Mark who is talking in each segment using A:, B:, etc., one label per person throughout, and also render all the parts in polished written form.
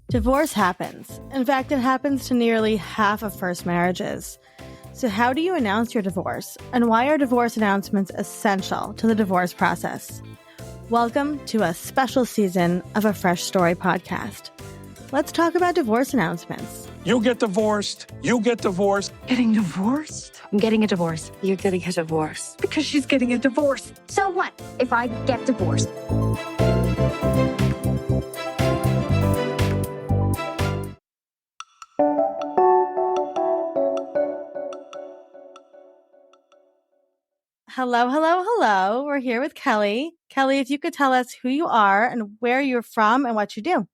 A: Divorce happens. In fact, it happens to nearly half of first marriages. So how do you announce your divorce? And why are divorce announcements essential to the divorce process? Welcome to a special season of a Fresh Story podcast. Let's talk about divorce announcements.
B: You get divorced. You get divorced.
C: Getting divorced?
D: I'm getting a divorce.
C: You're getting a divorce.
D: Because she's getting a divorce.
E: So what if I get divorced?
A: Hello. We're here with Kelly. Kelly, if you could tell us who you are and where you're from and what you do.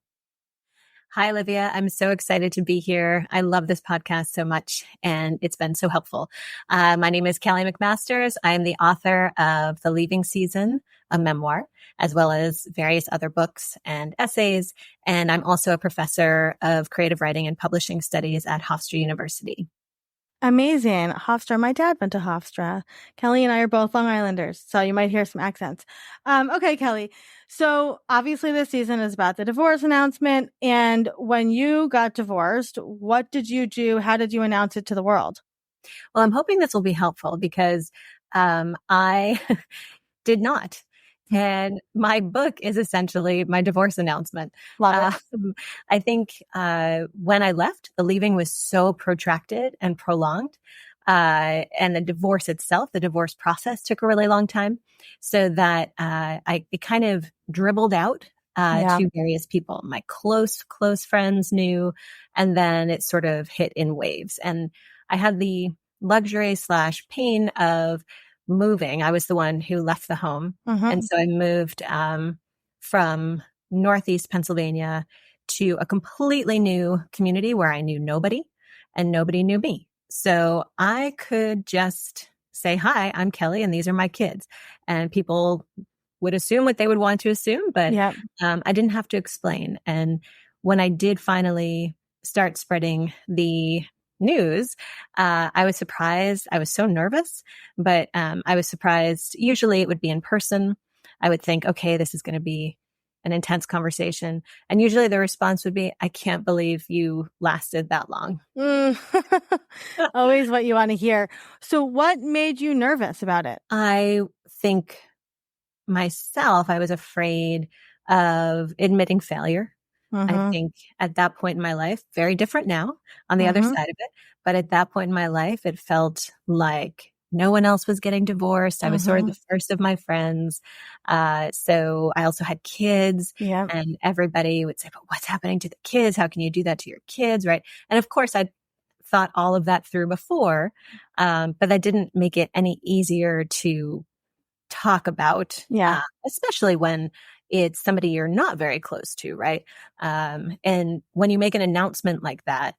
F: Hi, Olivia. I'm so excited to be here. I love this podcast so much, and it's been so helpful. My name is Kelly McMasters. I am the author of The Leaving Season, a memoir, as well as various other books and essays. And I'm also a professor of creative writing and publishing studies at Hofstra University.
A: Amazing. Hofstra. My dad went to Hofstra. Kelly and I are both Long Islanders, so you might hear some accents. Okay, Kelly. So obviously this season is about the divorce announcement. And when you got divorced, what did you do? How did you announce it to the world?
F: Well, I'm hoping this will be helpful because I did not. And my book is essentially my divorce announcement.
A: Love it.
F: I think when I left, the leaving was so protracted and prolonged. And the divorce itself, the divorce process took a really long time. So that it kind of dribbled out to various people. My close friends knew, and then it sort of hit in waves. And I had the luxury / pain of moving. I was the one who left the home.
A: Mm-hmm.
F: And so I moved from Northeast Pennsylvania to a completely new community where I knew nobody and nobody knew me. So I could just say, hi, I'm Kelly and these are my kids. And people would assume what they would want to assume, but I didn't have to explain. And when I did finally start spreading the news, I was surprised. I was so nervous, but I was surprised. Usually it would be in person. I would think, okay, this is going to be an intense conversation. And usually the response would be, I can't believe you lasted that long.
A: Always what you want to hear. So what made you nervous about it?
F: I think myself, I was afraid of admitting failure. I think at that point in my life, very different now on the other side of it. But at that point in my life, it felt like no one else was getting divorced. I was sort of the first of my friends. So I also had kids and everybody would say, but what's happening to the kids? How can you do that to your kids? Right. And of course, I'd thought all of that through before, but that didn't make it any easier to talk about, especially when it's somebody you're not very close to, right? And when you make an announcement like that,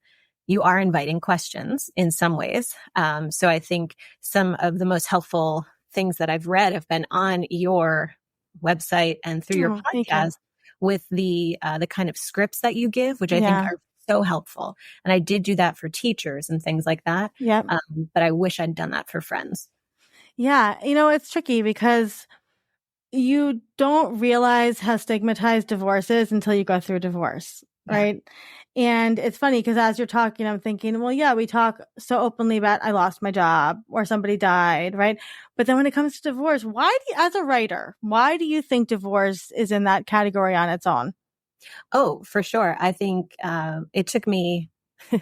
F: you are inviting questions in some ways. So I think some of the most helpful things that I've read have been on your website and through your podcast with the kind of scripts that you give, which I think are so helpful. And I did do that for teachers and things like that. But I wish I'd done that for friends.
A: Yeah. It's tricky because you don't realize how stigmatized divorce is until you go through divorce, right? And it's funny because as you're talking, I'm thinking, well, we talk so openly about I lost my job or somebody died, right? But then when it comes to divorce, as a writer, why do you think divorce is in that category on its own?
F: Oh, for sure. I think it took me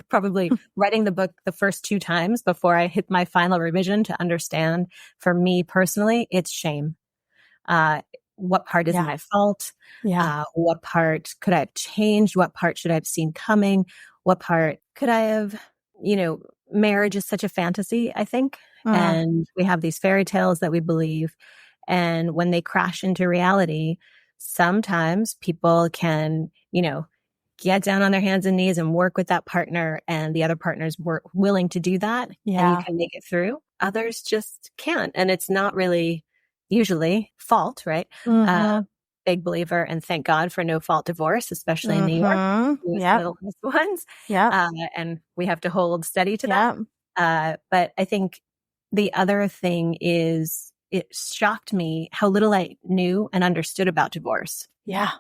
F: probably writing the book the first 2 times before I hit my final revision to understand, for me personally, it's shame. What part is my fault? What part could I have changed? What part should I have seen coming? What part could I have, marriage is such a fantasy, I think. And we have these fairy tales that we believe. And when they crash into reality, sometimes people can, get down on their hands and knees and work with that partner, and the other partners were willing to do that. And you can make it through. Others just can't. And it's not really usually fault, right? Big believer, and thank God for no fault divorce, especially in New York. The last ones. And we have to hold steady to that. But I think the other thing is it shocked me how little I knew and understood about divorce.
A: Yeah.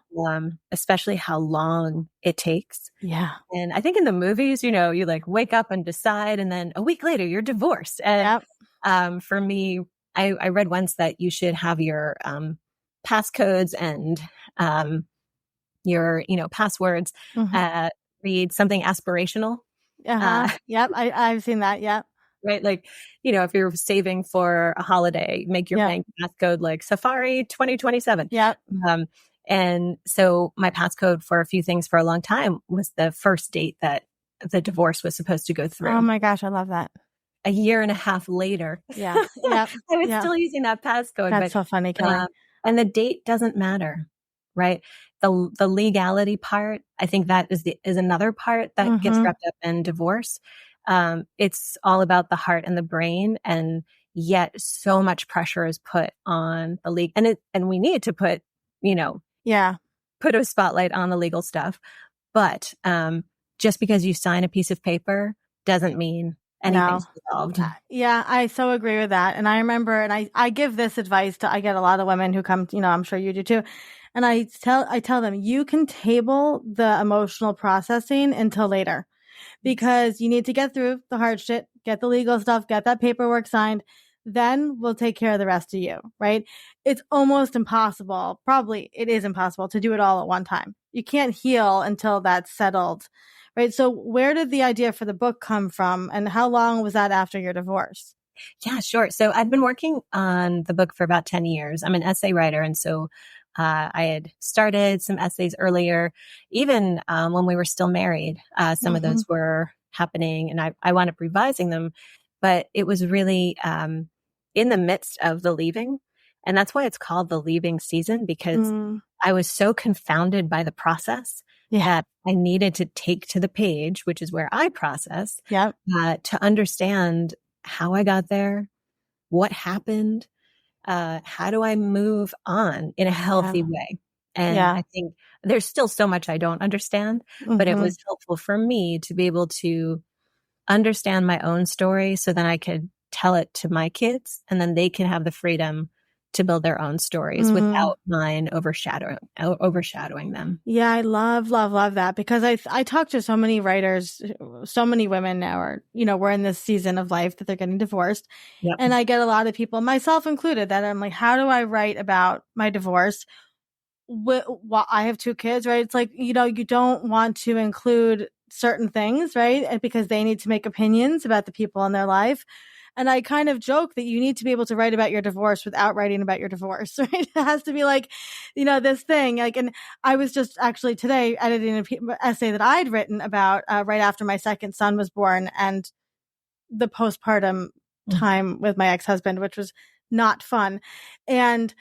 F: Especially how long it takes.
A: Yeah.
F: And I think in the movies, you know, you like wake up and decide, and then a week later you're divorced. And for me, I read once that you should have your passcodes and your, you know, passwords read something aspirational.
A: Yep. I've seen that. Yep.
F: Right. Like, you know, if you're saving for a holiday, make your bank passcode like Safari 2027.
A: Yep.
F: And so my passcode for a few things for a long time was the first date that the divorce was supposed to go through.
A: Oh my gosh, I love that.
F: A year and a half later.
A: Yeah. Yep.
F: I was still using that passcode.
A: That's so funny, Kelly.
F: And the date doesn't matter, right? The legality part, I think that is another part that gets wrapped up in divorce. It's all about the heart and the brain, and yet so much pressure is put on the legal, and we need to put, you know, put a spotlight on the legal stuff. But just because you sign a piece of paper doesn't mean anything's resolved.
A: Yeah, I so agree with that. And I remember, and I give this advice I get a lot of women who come, you know, I'm sure you do too. And I tell them, you can table the emotional processing until later, because you need to get through the hard shit, get the legal stuff, get that paperwork signed. Then we'll take care of the rest of you, right? It's almost impossible. Probably it is impossible to do it all at one time. You can't heal until that's settled, right? So where did the idea for the book come from, and how long was that after your divorce?
F: Yeah, sure. So I've been working on the book for about 10 years. I'm an essay writer. And so I had started some essays earlier, even when we were still married. Some of those were happening, and I wound up revising them. But it was really in the midst of the leaving. And that's why it's called the leaving season, because I was so confounded by the process that I needed to take to the page, which is where I process, to understand how I got there, what happened, how do I move on in a healthy way. And I think there's still so much I don't understand, but it was helpful for me to be able to understand my own story so then I could tell it to my kids, and then they can have the freedom to build their own stories without mine overshadowing them. Yeah,
A: I love that, because I talk to so many writers, so many women now are, you know, we're in this season of life that they're getting divorced. And I get a lot of people, myself included, that I'm like, how do I write about my divorce? Well, I have 2 kids, right? It's like, you know, you don't want to include certain things, right? And because they need to make opinions about the people in their life. And I kind of joke that you need to be able to write about your divorce without writing about your divorce, right? It has to be like, you know, this thing. Like, and I was just actually today editing an essay that I'd written about right after my second son was born, and the postpartum time with my ex-husband, which was not fun. And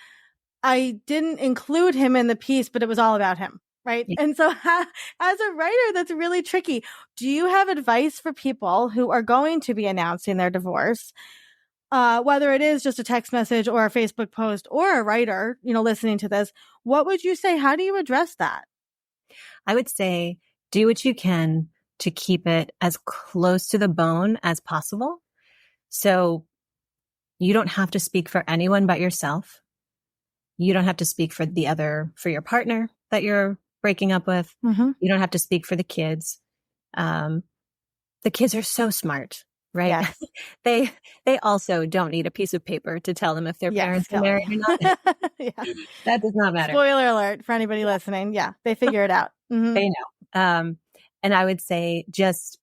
A: I didn't include him in the piece, but it was all about him. Right. Yeah. And so as a writer, that's really tricky. Do you have advice for people who are going to be announcing their divorce, whether it is just a text message or a Facebook post, or a writer, you know, listening to this? What would you say? How do you address that?
F: I would say do what you can to keep it as close to the bone as possible. So you don't have to speak for anyone but yourself. You don't have to speak for your partner that you're breaking up with. You don't have to speak for the kids. The kids are so smart, right? Yes. They also don't need a piece of paper to tell them if their parents are married or not. That does not matter.
A: Spoiler alert for anybody listening. Yeah, they figure it out.
F: They know. And I would say just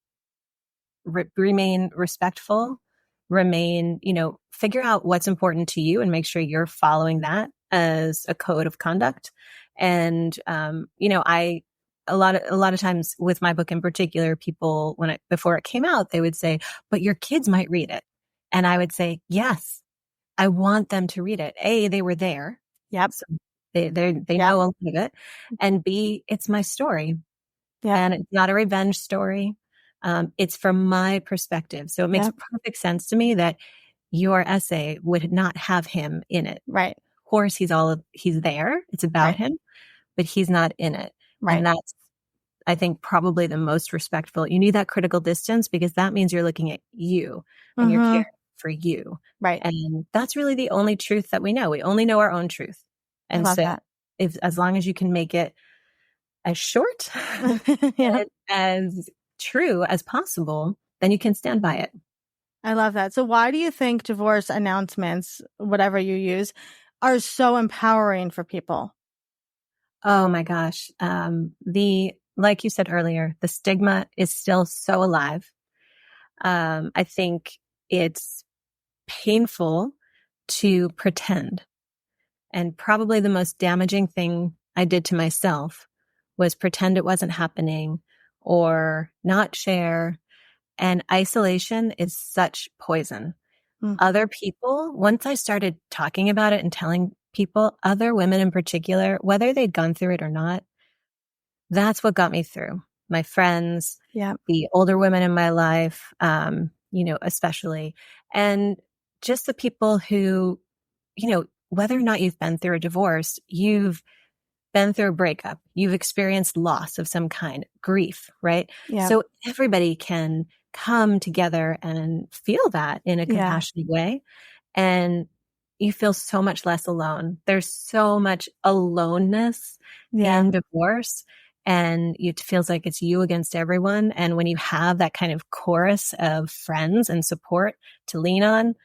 F: remain respectful, figure out what's important to you and make sure you're following that as a code of conduct. And, a lot of times with my book in particular, people, before it came out, they would say, but your kids might read it. And I would say, yes, I want them to read it. A, they were there.
A: Yep.
F: So they know a lot of it. And B, it's my story. Yeah. And it's not a revenge story. It's from my perspective. So it makes perfect sense to me that your essay would not have him in it.
A: Right.
F: Of course, he's there. It's about him, but he's not in it. Right. And that's, I think, probably the most respectful. You need that critical distance, because that means you're looking at you and you're caring for you.
A: Right.
F: And that's really the only truth that we know. We only know our own truth. And so as long as you can make it as short
A: Yeah.
F: and as true as possible, then you can stand by it.
A: I love that. So why do you think divorce announcements, whatever you use, are so empowering for people?
F: Oh my gosh. Like you said earlier, the stigma is still so alive. I think it's painful to pretend. And probably the most damaging thing I did to myself was pretend it wasn't happening or not share. And isolation is such poison. Other people, once I started talking about it and telling people, other women in particular, whether they'd gone through it or not, that's what got me through. My friends, the older women in my life, especially, and just the people who, whether or not you've been through a divorce, you've been through a breakup, you've experienced loss of some kind, grief, right?
A: Yeah.
F: So everybody can come together and feel that in a compassionate way. And you feel so much less alone. There's so much aloneness in divorce, and it feels like it's you against everyone. And when you have that kind of chorus of friends and support to lean on,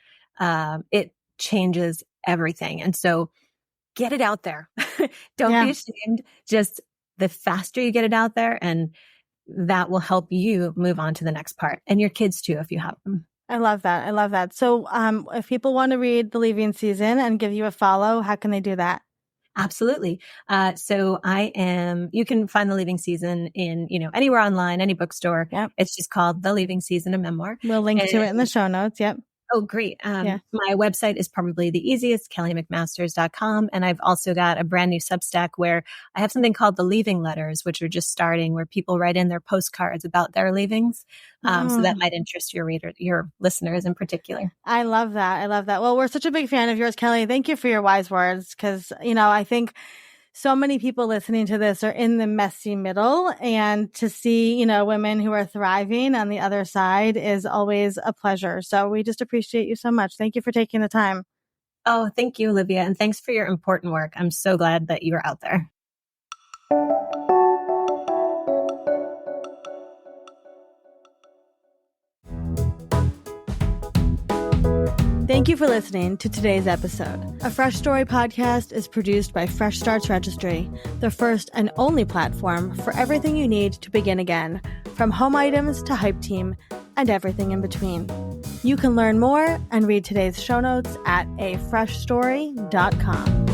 F: it changes everything. And so get it out there. Don't be ashamed. Just the faster you get it out there, and that will help you move on to the next part, and your kids too, if you have them.
A: I love that. I love that. So if people want to read The Leaving Season and give you a follow, how can they do that?
F: Absolutely. So you can find The Leaving Season in, anywhere online, any bookstore.
A: Yep.
F: It's just called The Leaving Season, a memoir.
A: We'll link to it in the show notes. Yep.
F: Oh, great. My website is probably the easiest, kellymcmasters.com. And I've also got a brand new Substack where I have something called the Leaving Letters, which are just starting, where people write in their postcards about their leavings. So that might interest your listeners in particular.
A: I love that. I love that. Well, we're such a big fan of yours, Kelly. Thank you for your wise words. Because, I think so many people listening to this are in the messy middle, and to see, women who are thriving on the other side is always a pleasure. So we just appreciate you so much. Thank you for taking the time.
F: Oh, thank you, Olivia. And thanks for your important work. I'm so glad that you're out there.
A: Thank you for listening to today's episode. A Fresh Story podcast is produced by Fresh Starts Registry, the first and only platform for everything you need to begin again, from home items to Hype Team and everything in between. You can learn more and read today's show notes at afreshstory.com.